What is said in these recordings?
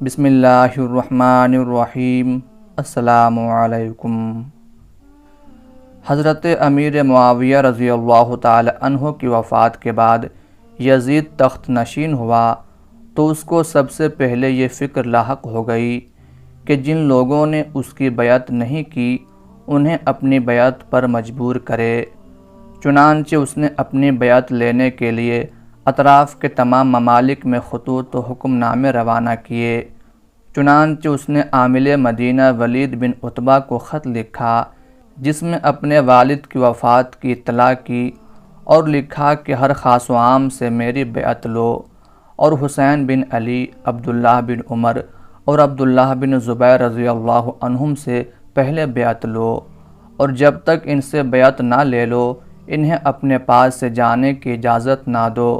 بسم اللہ الرحمن الرحیم۔ السلام علیکم۔ حضرت امیر معاویہ رضی اللہ تعالی عنہ کی وفات کے بعد یزید تخت نشین ہوا تو اس کو سب سے پہلے یہ فکر لاحق ہو گئی کہ جن لوگوں نے اس کی بیعت نہیں کی انہیں اپنی بیعت پر مجبور کرے۔ چنانچہ اس نے اپنی بیعت لینے کے لیے اطراف کے تمام ممالک میں خطوط و حکم نامے روانہ کیے۔ چنانچہ اس نے عامل مدینہ ولید بن عتبہ کو خط لکھا جس میں اپنے والد کی وفات کی اطلاع کی اور لکھا کہ ہر خاص و عام سے میری بیعت لو اور حسین بن علی، عبداللہ بن عمر اور عبداللہ بن زبیر رضی اللہ عنہم سے پہلے بیعت لو، اور جب تک ان سے بیعت نہ لے لو انہیں اپنے پاس سے جانے کی اجازت نہ دو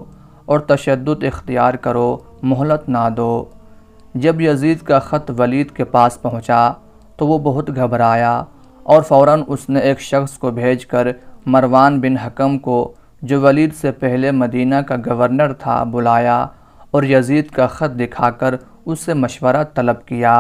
اور تشدد اختیار کرو، مہلت نہ دو۔ جب یزید کا خط ولید کے پاس پہنچا تو وہ بہت گھبرایا اور فوراً اس نے ایک شخص کو بھیج کر مروان بن حکم کو، جو ولید سے پہلے مدینہ کا گورنر تھا، بلایا اور یزید کا خط دکھا کر اس سے مشورہ طلب کیا۔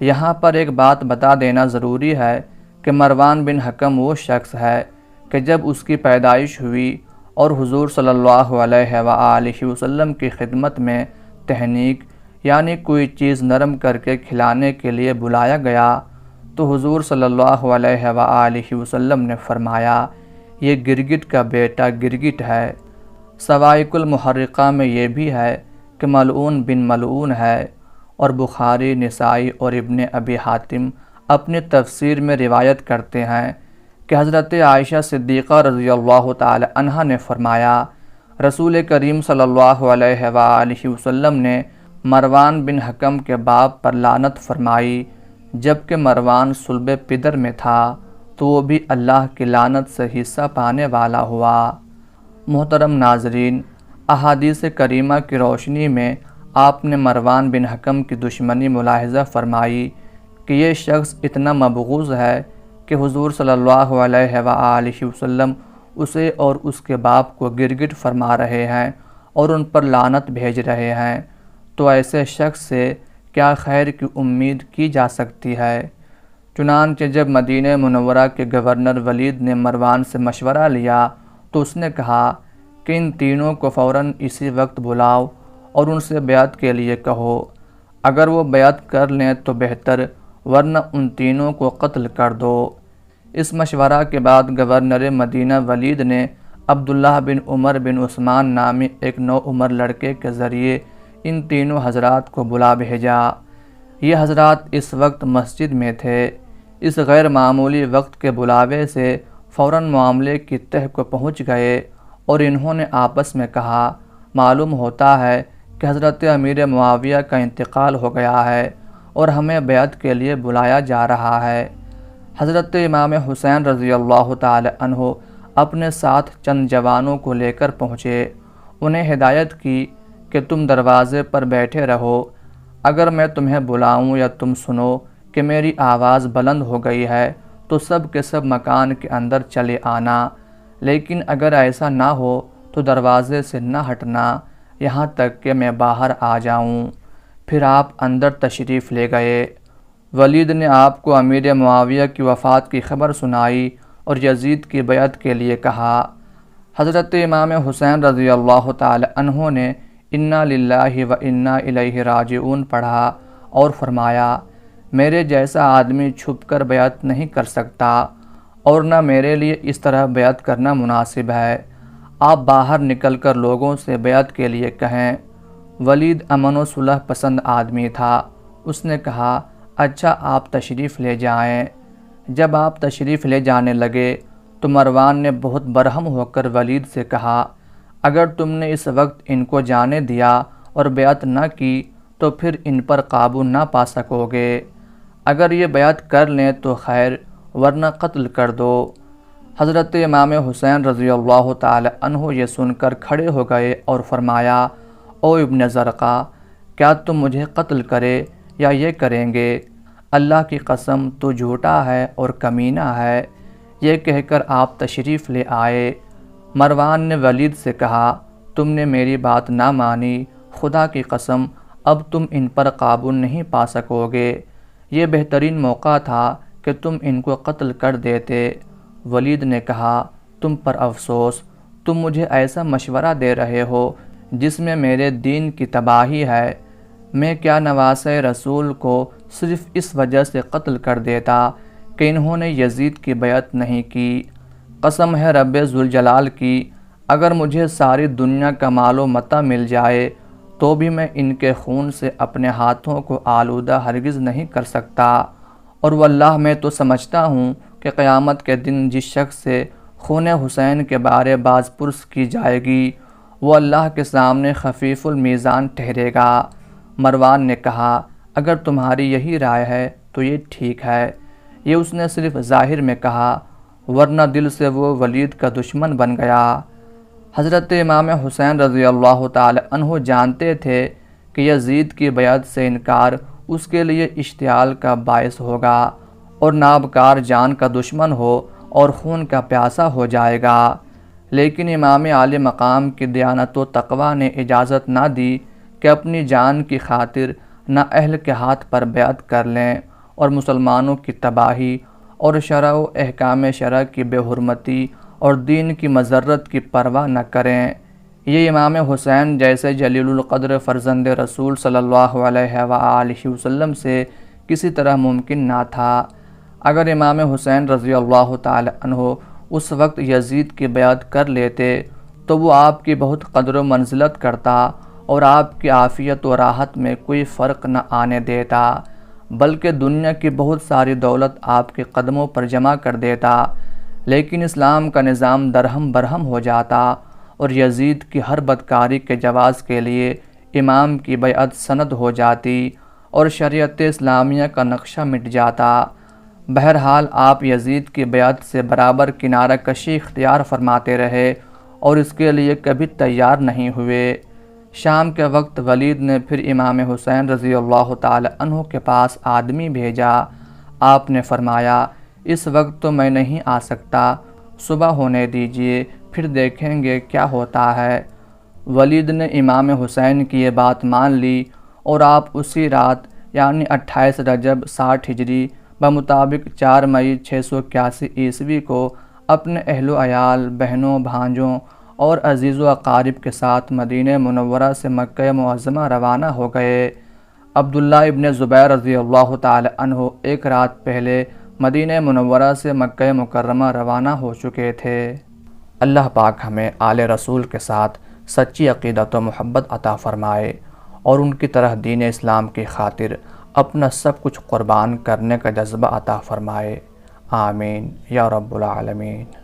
یہاں پر ایک بات بتا دینا ضروری ہے کہ مروان بن حکم وہ شخص ہے کہ جب اس کی پیدائش ہوئی اور حضور صلی اللہ علیہ وآلہ وسلم کی خدمت میں تہنیک یعنی کوئی چیز نرم کر کے کھلانے کے لیے بلایا گیا تو حضور صلی اللہ علیہ وآلہ وسلم نے فرمایا، یہ گرگٹ کا بیٹا گرگٹ ہے۔ سوائق المحرقہ میں یہ بھی ہے کہ ملعون بن ملعون ہے، اور بخاری، نسائی اور ابن ابی حاتم اپنی تفسیر میں روایت کرتے ہیں کہ حضرت عائشہ صدیقہ رضی اللہ تعالی عنہا نے فرمایا، رسول کریم صلی اللہ علیہ وآلہ وسلم نے مروان بن حکم کے باپ پر لعنت فرمائی، جبکہ مروان صلب پدر میں تھا تو وہ بھی اللہ کی لعنت سے حصہ پانے والا ہوا۔ محترم ناظرین، احادیث کریمہ کی روشنی میں آپ نے مروان بن حکم کی دشمنی ملاحظہ فرمائی کہ یہ شخص اتنا مبغوض ہے کہ حضور صلی اللہ علیہ وآلہ وسلم اسے اور اس کے باپ کو گرگٹ فرما رہے ہیں اور ان پر لعنت بھیج رہے ہیں، تو ایسے شخص سے کیا خیر کی امید کی جا سکتی ہے؟ چنانچہ جب مدینہ منورہ کے گورنر ولید نے مروان سے مشورہ لیا تو اس نے کہا کہ ان تینوں کو فوراً اسی وقت بلاؤ اور ان سے بیعت کے لیے کہو، اگر وہ بیعت کر لیں تو بہتر، ورنہ ان تینوں کو قتل کر دو۔ اس مشورہ کے بعد گورنر مدینہ ولید نے عبداللہ بن عمر بن عثمان نامی ایک نوعمر لڑکے کے ذریعے ان تینوں حضرات کو بلا بھیجا۔ یہ حضرات اس وقت مسجد میں تھے۔ اس غیر معمولی وقت کے بلاوے سے فوراً معاملے کی تہ کو پہنچ گئے اور انہوں نے آپس میں کہا، معلوم ہوتا ہے کہ حضرت امیر معاویہ کا انتقال ہو گیا ہے اور ہمیں بیعت کے لیے بلایا جا رہا ہے۔ حضرت امام حسین رضی اللہ تعالی عنہ اپنے ساتھ چند جوانوں کو لے کر پہنچے۔ انہیں ہدایت کی کہ تم دروازے پر بیٹھے رہو، اگر میں تمہیں بلاؤں یا تم سنو کہ میری آواز بلند ہو گئی ہے تو سب کے سب مکان کے اندر چلے آنا، لیکن اگر ایسا نہ ہو تو دروازے سے نہ ہٹنا یہاں تک کہ میں باہر آ جاؤں۔ پھر آپ اندر تشریف لے گئے۔ ولید نے آپ کو امیر معاویہ کی وفات کی خبر سنائی اور یزید کی بیعت کے لیے کہا۔ حضرت امام حسین رضی اللہ تعالی عنہ نے انا للہ و انا الیہ راجعون پڑھا اور فرمایا، میرے جیسا آدمی چھپ کر بیعت نہیں کر سکتا اور نہ میرے لیے اس طرح بیعت کرنا مناسب ہے۔ آپ باہر نکل کر لوگوں سے بیعت کے لیے کہیں۔ ولید امن و صلح پسند آدمی تھا۔ اس نے کہا، اچھا آپ تشریف لے جائیں۔ جب آپ تشریف لے جانے لگے تو مروان نے بہت برہم ہو کر ولید سے کہا، اگر تم نے اس وقت ان کو جانے دیا اور بیعت نہ کی تو پھر ان پر قابو نہ پا سکو گے، اگر یہ بیعت کر لیں تو خیر، ورنہ قتل کر دو۔ حضرت امام حسین رضی اللہ تعالی عنہ یہ سن کر کھڑے ہو گئے اور فرمایا، او ابن زرقہ، کیا تم مجھے قتل کرے یا یہ کریں گے؟ اللہ کی قسم تو جھوٹا ہے اور کمینہ ہے۔ یہ کہہ کر آپ تشریف لے آئے۔ مروان نے ولید سے کہا، تم نے میری بات نہ مانی، خدا کی قسم اب تم ان پر قابو نہیں پا سکو گے۔ یہ بہترین موقع تھا کہ تم ان کو قتل کر دیتے۔ ولید نے کہا، تم پر افسوس، تم مجھے ایسا مشورہ دے رہے ہو جس میں میرے دین کی تباہی ہے۔ میں کیا نواسۂ رسول کو صرف اس وجہ سے قتل کر دیتا کہ انہوں نے یزید کی بیعت نہیں کی۔ قسم ہے رب ذوالجلال کی، اگر مجھے ساری دنیا کا مال و متاع مل جائے تو بھی میں ان کے خون سے اپنے ہاتھوں کو آلودہ ہرگز نہیں کر سکتا۔ اور واللہ میں تو سمجھتا ہوں کہ قیامت کے دن جس شخص سے خون حسین کے بارے باز پرس کی جائے گی وہ اللہ کے سامنے خفیف المیزان ٹھہرے گا۔ مروان نے کہا، اگر تمہاری یہی رائے ہے تو یہ ٹھیک ہے۔ یہ اس نے صرف ظاہر میں کہا، ورنہ دل سے وہ ولید کا دشمن بن گیا۔ حضرت امام حسین رضی اللہ تعالی عنہ جانتے تھے کہ یزید کی بیعت سے انکار اس کے لیے اشتعال کا باعث ہوگا اور نابکار جان کا دشمن ہو اور خون کا پیاسا ہو جائے گا، لیکن امام عالی مقام کی دیانت و تقوی نے اجازت نہ دی کہ اپنی جان کی خاطر نااہل کے ہاتھ پر بیعت کر لیں اور مسلمانوں کی تباہی اور شرع و احکام شرع کی بے حرمتی اور دین کی مضرت کی پرواہ نہ کریں۔ یہ امام حسین جیسے جلیل القدر فرزند رسول صلی اللہ علیہ وآلہ وسلم سے کسی طرح ممکن نہ تھا۔ اگر امام حسین رضی اللہ تعالی عنہ اس وقت یزید کی بیعت کر لیتے تو وہ آپ کی بہت قدر و منزلت کرتا اور آپ کی عافیت و راحت میں کوئی فرق نہ آنے دیتا، بلکہ دنیا کی بہت ساری دولت آپ کے قدموں پر جمع کر دیتا، لیکن اسلام کا نظام درہم برہم ہو جاتا اور یزید کی ہر بدکاری کے جواز کے لیے امام کی بیعت سند ہو جاتی اور شریعت اسلامیہ کا نقشہ مٹ جاتا۔ بہرحال آپ یزید کی بیعت سے برابر کنارہ کشی اختیار فرماتے رہے اور اس کے لیے کبھی تیار نہیں ہوئے۔ شام کے وقت ولید نے پھر امام حسین رضی اللہ تعالی عنہ کے پاس آدمی بھیجا۔ آپ نے فرمایا، اس وقت تو میں نہیں آ سکتا، صبح ہونے دیجیے، پھر دیکھیں گے کیا ہوتا ہے۔ ولید نے امام حسین کی یہ بات مان لی اور آپ اسی رات یعنی 28 رجب 60 ہجری بمطابق 4 مئی 681 عیسوی کو اپنے اہل و عیال، بہنوں، بھانجوں اور عزیز و اقارب کے ساتھ مدینہ منورہ سے مکہ معظمہ روانہ ہو گئے۔ عبداللہ ابن زبیر رضی اللہ تعالی عنہ ایک رات پہلے مدینہ منورہ سے مکہ مکرمہ روانہ ہو چکے تھے۔ اللہ پاک ہمیں آل رسول کے ساتھ سچی عقیدت و محبت عطا فرمائے اور ان کی طرح دین اسلام کی خاطر اپنا سب کچھ قربان کرنے کا جذبہ عطا فرمائے۔ آمین یا رب العالمین۔